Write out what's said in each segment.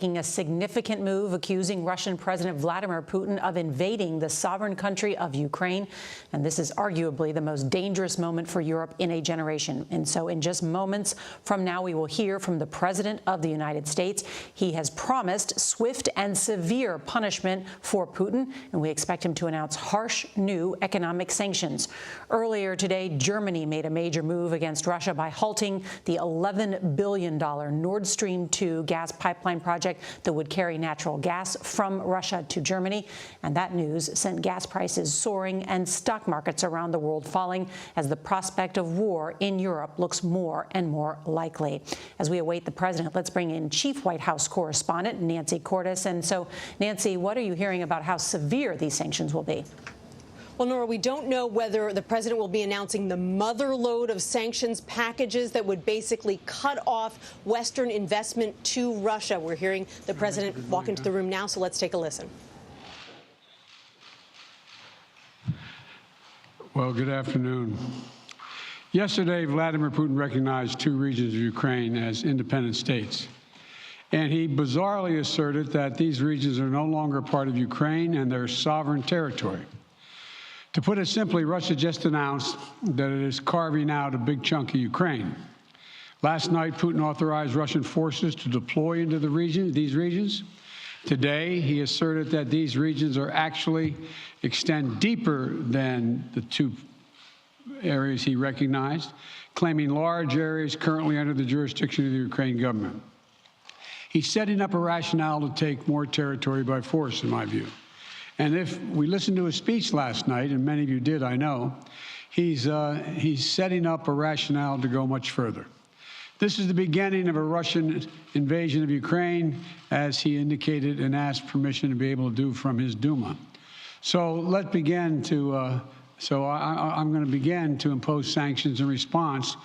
Making a significant move, accusing Russian President Vladimir Putin of invading the sovereign country of Ukraine. And this is arguably the most dangerous moment for Europe in a generation. And so in just moments from now, we will hear from the President of the United States. He has promised swift and severe punishment for Putin, and we expect him to announce harsh new economic sanctions. Earlier today, Germany made a major move against Russia by halting the $11 billion Nord Stream 2 gas pipeline project that would carry natural gas from Russia to Germany. And that news sent gas prices soaring and stock markets around the world falling as the prospect of war in Europe looks more and more likely. As we await the president, let's bring in Chief White House correspondent Nancy Cordes. And so, Nancy, what are you hearing about how severe these sanctions will be? Well, Nora, we don't know whether the president will be announcing the mother load of sanctions packages that would basically cut off Western investment to Russia. We're hearing the president walk into the room now, so let's take a listen. Well, good afternoon. Yesterday, Vladimir Putin recognized two regions of Ukraine as independent states. And he bizarrely asserted that these regions are no longer part of Ukraine and their sovereign territory. To put it simply, Russia just announced that it is carving out a big chunk of Ukraine. Last night, Putin authorized Russian forces to deploy into these regions. Today, he asserted that these regions are actually extend deeper than the two areas he recognized, claiming large areas currently under the jurisdiction of the Ukraine government. He's setting up a rationale to take more territory by force, in my view. And if we listened to his speech last night, and many of you did, I know, he's setting up a rationale to go much further. This is the beginning of a Russian invasion of Ukraine, as he indicated and asked permission to be able to do from his Duma. So let's begin to, I'm going to begin to impose sanctions in response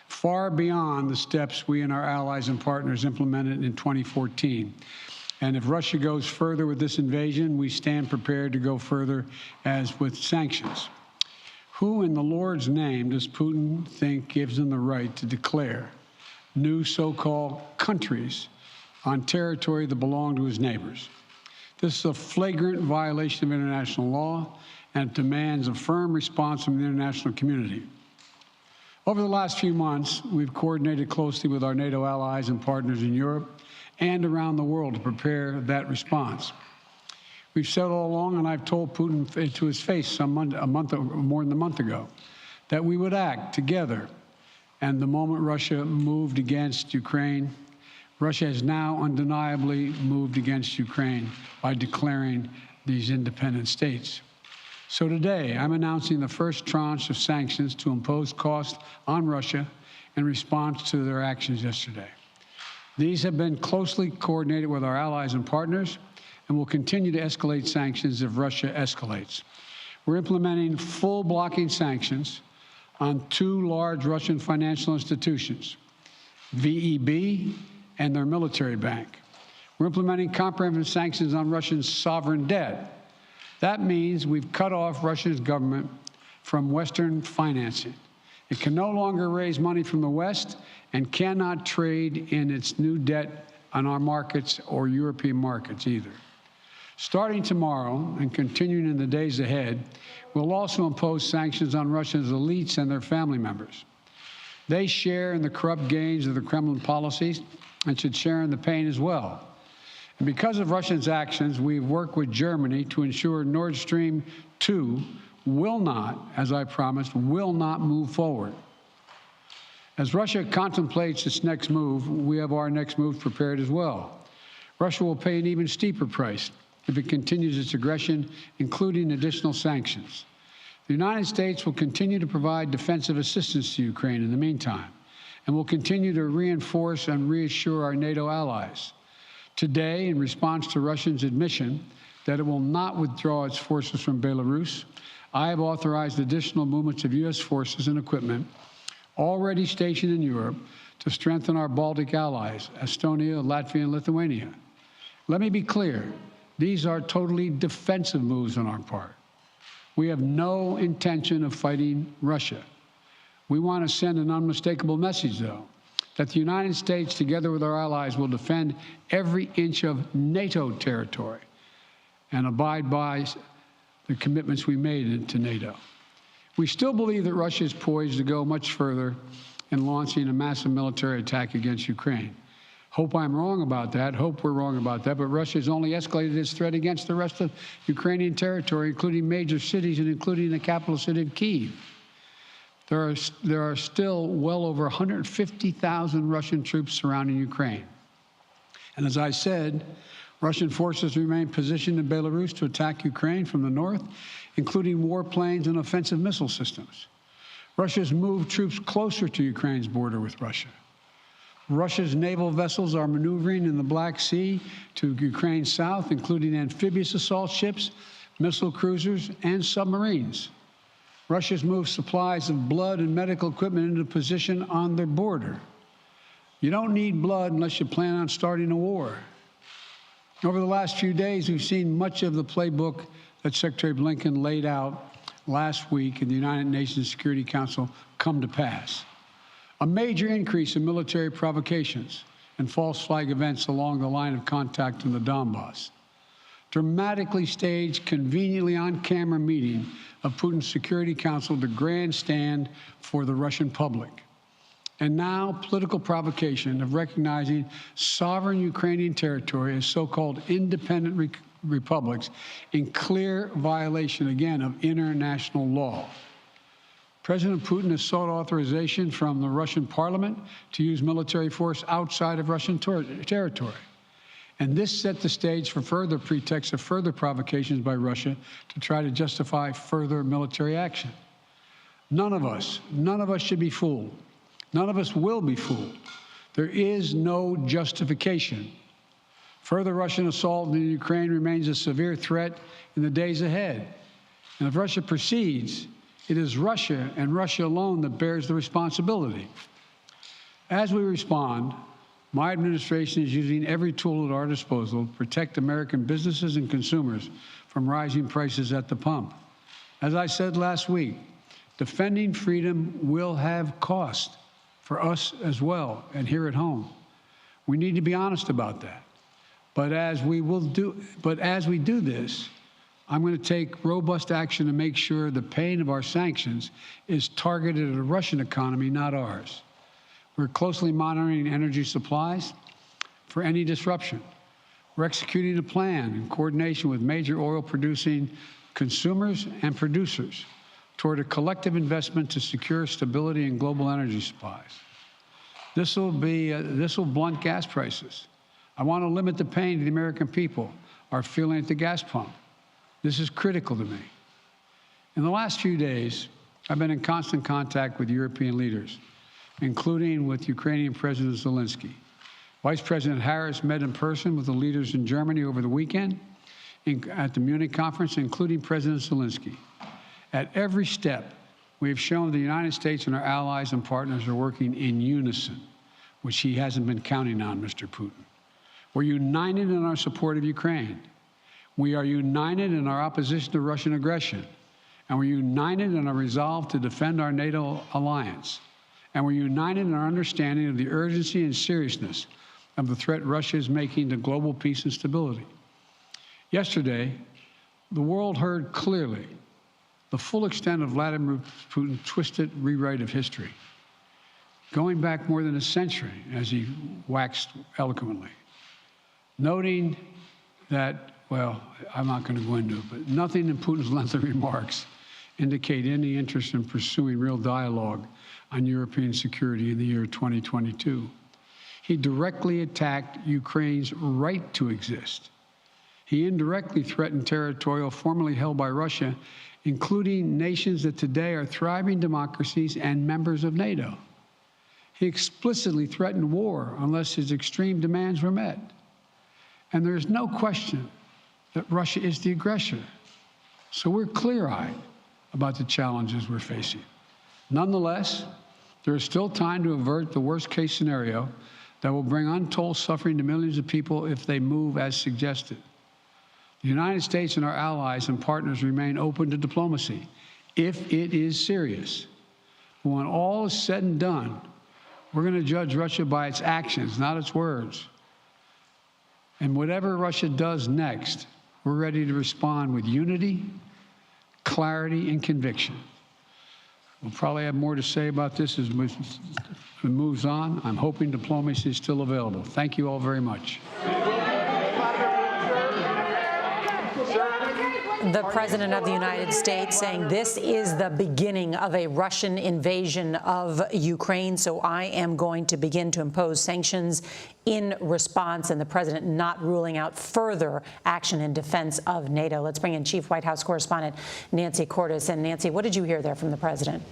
far beyond the steps we and our allies and partners implemented in 2014. And if Russia goes further with this invasion, we stand prepared to go further as with sanctions. Who in the Lord's name does Putin think gives him the right to declare new so-called countries on territory that belong to his neighbors? This is a flagrant violation of international law, and it demands a firm response from the international community. Over the last few months, we've coordinated closely with our NATO allies and partners in Europe and around the world to prepare that response. We've said all along, and I've told Putin to his face more than a month ago, that we would act together. And the moment Russia moved against Ukraine, Russia has now undeniably moved against Ukraine by declaring these independent states. So today, I'm announcing the first tranche of sanctions to impose costs on Russia in response to their actions yesterday. These have been closely coordinated with our allies and partners and will continue to escalate sanctions if Russia escalates. We're implementing full blocking sanctions on two large Russian financial institutions, VEB and their military bank. We're implementing comprehensive sanctions on Russian sovereign debt. That means we've cut off Russia's government from Western financing. It can no longer raise money from the West and cannot trade in its new debt on our markets or European markets either. Starting tomorrow and continuing in the days ahead, we'll also impose sanctions on Russia's elites and their family members. They share in the corrupt gains of the Kremlin policies and should share in the pain as well. And because of Russia's actions, we've worked with Germany to ensure Nord Stream 2 will not, as I promised, will not move forward. As Russia contemplates its next move, we have our next move prepared as well. Russia will pay an even steeper price if it continues its aggression, including additional sanctions. The United States will continue to provide defensive assistance to Ukraine in the meantime, and will continue to reinforce and reassure our NATO allies. Today, in response to Russia's admission that it will not withdraw its forces from Belarus, I have authorized additional movements of U.S. forces and equipment already stationed in Europe to strengthen our Baltic allies, Estonia, Latvia, and Lithuania. Let me be clear, these are totally defensive moves on our part. We have no intention of fighting Russia. We want to send an unmistakable message, though. that the United States, together with our allies, will defend every inch of NATO territory and abide by the commitments we made to NATO. We still believe that Russia is poised to go much further in launching a massive military attack against Ukraine. Hope I'm wrong about that. Hope we're wrong about that. But Russia has only escalated its threat against the rest of Ukrainian territory, including major cities and including the capital city of Kyiv. There are still well over 150,000 Russian troops surrounding Ukraine. And as I said, Russian forces remain positioned in Belarus to attack Ukraine from the north, including warplanes and offensive missile systems. Russia's moved troops closer to Ukraine's border with Russia. Russia's naval vessels are maneuvering in the Black Sea to Ukraine's south, including amphibious assault ships, missile cruisers, and submarines. Russia's moved supplies of blood and medical equipment into position on their border. You don't need blood unless you plan on starting a war. Over the last few days, we've seen much of the playbook that Secretary Blinken laid out last week in the United Nations Security Council come to pass. A major increase in military provocations and false flag events along the line of contact in the Donbass. Dramatically staged, conveniently on-camera meeting of Putin's Security Council to grandstand for the Russian public. And now political provocation of recognizing sovereign Ukrainian territory as so-called independent republics in clear violation, again, of international law. President Putin has sought authorization from the Russian parliament to use military force outside of Russian territory. And this set the stage for further pretexts of further provocations by Russia to try to justify further military action. None of us should be fooled. None of us will be fooled. There is no justification. Further Russian assault in Ukraine remains a severe threat in the days ahead. And if Russia proceeds, it is Russia and Russia alone that bears the responsibility. As we respond, my administration is using every tool at our disposal to protect American businesses and consumers from rising prices at the pump. As I said last week, defending freedom will have cost for us as well and here at home. We need to be honest about that. But as we do this, I'm going to take robust action to make sure the pain of our sanctions is targeted at the Russian economy, not ours. We're closely monitoring energy supplies for any disruption. We're executing a plan in coordination with major oil-producing consumers and producers toward a collective investment to secure stability in global energy supplies. This will blunt gas prices. I want to limit the pain the American people are feeling at the gas pump. This is critical to me. In the last few days, I've been in constant contact with European leaders, including with Ukrainian President Zelensky. Vice President Harris met in person with the leaders in Germany over the weekend at the Munich conference, including President Zelensky. At every step, we have shown the United States and our allies and partners are working in unison, which he hasn't been counting on, Mr. Putin. We're united in our support of Ukraine. We are united in our opposition to Russian aggression. And we're united in our resolve to defend our NATO alliance. And we're united in our understanding of the urgency and seriousness of the threat Russia is making to global peace and stability. Yesterday, the world heard clearly the full extent of Vladimir Putin's twisted rewrite of history, going back more than a century, as he waxed eloquently, noting that, well, I'm not going to go into it, but nothing in Putin's lengthy remarks indicate any interest in pursuing real dialogue on European security in the year 2022. He directly attacked Ukraine's right to exist. He indirectly threatened territory formerly held by Russia, including nations that today are thriving democracies and members of NATO. He explicitly threatened war unless his extreme demands were met. And there is no question that Russia is the aggressor. So we're clear-eyed about the challenges we're facing. Nonetheless, there is still time to avert the worst-case scenario that will bring untold suffering to millions of people if they move as suggested. The United States and our allies and partners remain open to diplomacy if it is serious. When all is said and done, We're going to judge Russia by its actions, not its words. And whatever Russia does next, we're ready to respond with unity, clarity, and conviction. We'll probably have more to say about this as it moves on. I'm hoping diplomacy is still available. Thank you all very much. The President of the United States saying this is the beginning of a Russian invasion of Ukraine, so I am going to begin to impose sanctions in response, and the President not ruling out further action in defense of NATO. Let's bring in Chief White House Correspondent Nancy Cordes. And Nancy, what did you hear there from the President?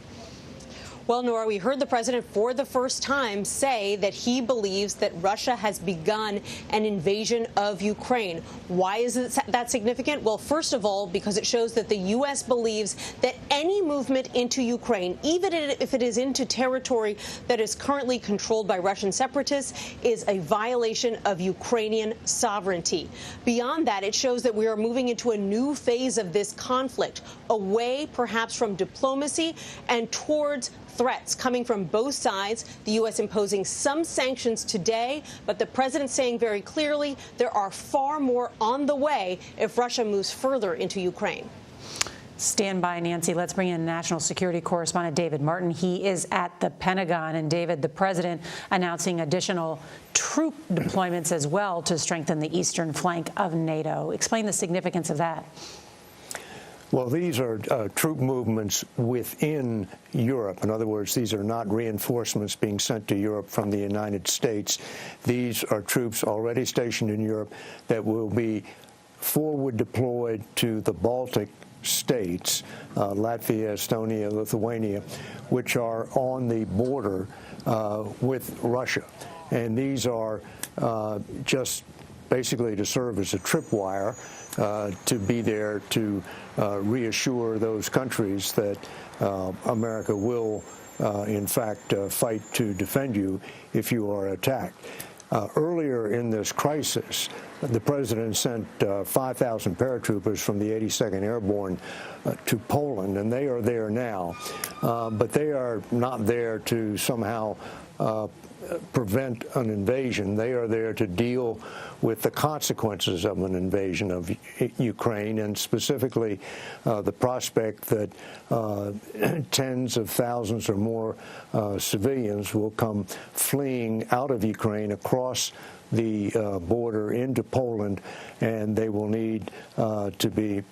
Well, Nora, we heard the president for the first time say that he believes that Russia has begun an invasion of Ukraine. Why is that significant? Well, first of all, because it shows that the U.S. believes that any movement into Ukraine, even if it is into territory that is currently controlled by Russian separatists, is a violation of Ukrainian sovereignty. Beyond that, it shows that we are moving into a new phase of this conflict, away perhaps from diplomacy and towards threats coming from both sides, the U.S. imposing some sanctions today, but the president saying very clearly there are far more on the way if Russia moves further into Ukraine. Stand by, Nancy. Let's bring in national security correspondent David Martin. He is at the Pentagon. And David, the president announcing additional troop deployments as well to strengthen the eastern flank of NATO. Explain the significance of that. Well, these are troop movements within Europe. In other words, these are not reinforcements being sent to Europe from the United States. These are troops already stationed in Europe that will be forward deployed to the Baltic states, Latvia, Estonia, Lithuania, which are on the border with Russia. And these are just basically to serve as a tripwire to be there to reassure those countries that America will, in fact, fight to defend you if you are attacked. Earlier in this crisis, the president sent 5,000 paratroopers from the 82nd Airborne to Poland, and they are there now. But they are not there to somehow prevent an invasion. They are there to deal with the consequences of an invasion of Ukraine, and specifically the prospect that tens of thousands or more civilians will come fleeing out of Ukraine across the border into Poland, and they will need to be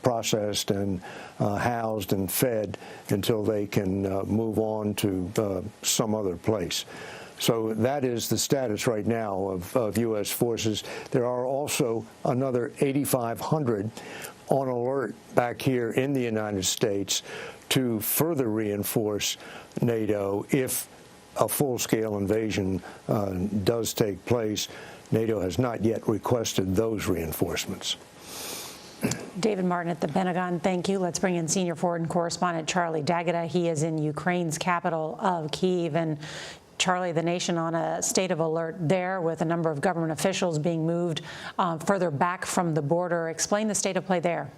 processed and housed and fed until they can move on to some other place. So that is the status right now of U.S. forces. There are also another 8,500 on alert back here in the United States to further reinforce NATO if a full-scale invasion does take place. NATO has not yet requested those reinforcements. David Martin at the Pentagon, thank you. Let's bring in senior foreign correspondent Charlie D'Agata. He is in Ukraine's capital of Kyiv. And Charlie, the nation on a state of alert there with a number of government officials being moved further back from the border. Explain the state of play there.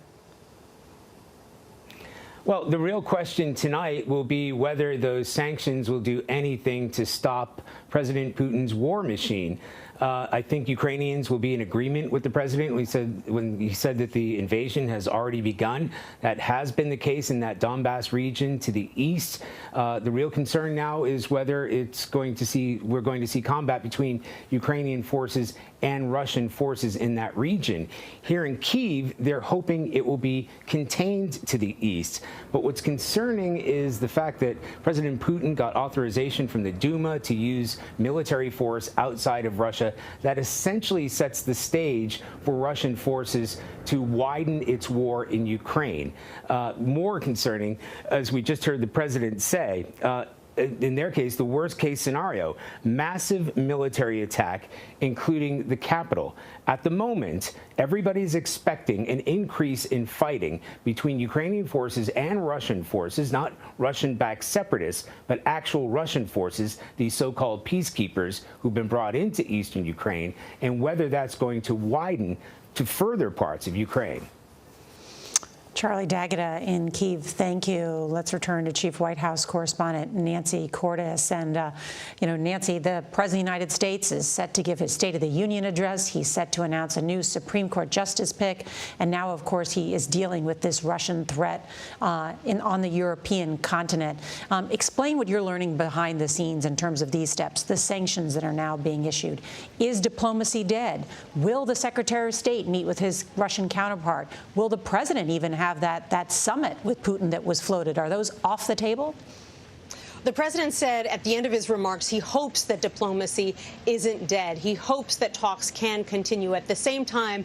Well, the real question tonight will be whether those sanctions will do anything to stop President Putin's war machine. I think Ukrainians will be in agreement with the president when he said that the invasion has already begun. That has been the case in that Donbass region to the east. The real concern now is whether we're going to see combat between Ukrainian forces and Russian forces in that region. Here in Kyiv, they're hoping it will be contained to the east. But what's concerning is the fact that President Putin got authorization from the Duma to use military force outside of Russia. That essentially sets the stage for Russian forces to widen its war in Ukraine. More concerning, as we just heard the president say, in their case, the worst case scenario, massive military attack, including the capital. At the moment, everybody's expecting an increase in fighting between Ukrainian forces and Russian forces, not Russian-backed separatists, but actual Russian forces, these so-called peacekeepers who've been brought into eastern Ukraine, and whether that's going to widen to further parts of Ukraine. Charlie D'Agata in Kyiv, thank you. Let's return to Chief White House correspondent Nancy Cordes. And, Nancy, the President of the United States is set to give his State of the Union address. He's set to announce a new Supreme Court justice pick. And now, of course, he is dealing with this Russian threat on the European continent. Explain what you're learning behind the scenes in terms of these steps, the sanctions that are now being issued. Is diplomacy dead? Will the Secretary of State meet with his Russian counterpart? Will the president even have that summit with Putin that was floated? Are those off the table? The president said at the end of his remarks he hopes that diplomacy isn't dead. He hopes that talks can continue. At the same time,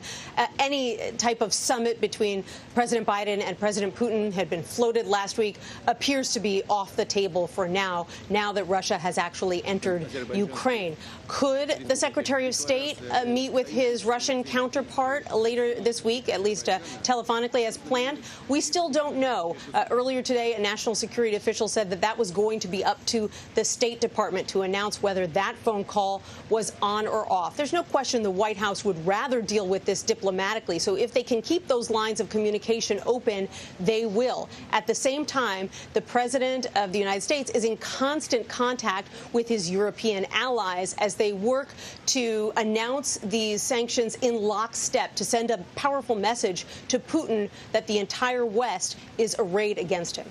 any type of summit between President Biden and President Putin had been floated last week appears to be off the table for now that Russia has actually entered Ukraine. Could the Secretary of State meet with his Russian counterpart later this week, at least telephonically as planned? We still don't know. Earlier today, a national security official said that was going to be up to the State Department to announce whether that phone call was on or off. There's no question the White House would rather deal with this diplomatically. So if they can keep those lines of communication open, they will. At the same time, the President of the United States is in constant contact with his European allies as they work to announce these sanctions in lockstep to send a powerful message to Putin that the entire West is arrayed against him.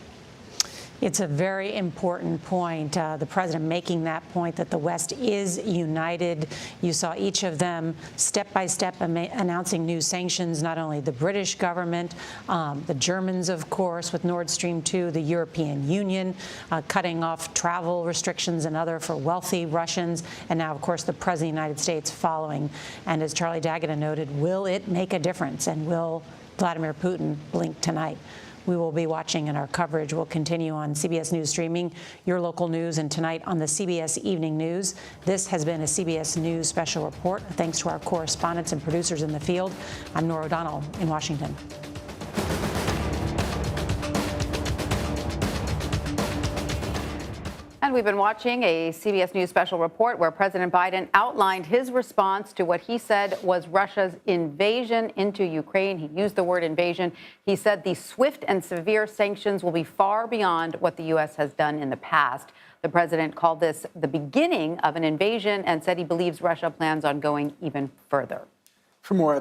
It's a very important point, the president making that point that the West is united. You saw each of them step by step announcing new sanctions, not only the British government, the Germans, of course, with Nord Stream 2, the European Union cutting off travel restrictions and other for wealthy Russians, and now, of course, the President of the United States following. And as Charlie D'Agata noted, will it make a difference, and will Vladimir Putin blink tonight? We will be watching, and our coverage will continue on CBS News Streaming, your local news, and tonight on the CBS Evening News. This has been a CBS News special report. Thanks to our correspondents and producers in the field. I'm Norah O'Donnell in Washington. And we've been watching a CBS News special report where President Biden outlined his response to what he said was Russia's invasion into Ukraine. He used the word invasion. He said the swift and severe sanctions will be far beyond what the U.S. has done in the past. The president called this the beginning of an invasion and said he believes Russia plans on going even further. For more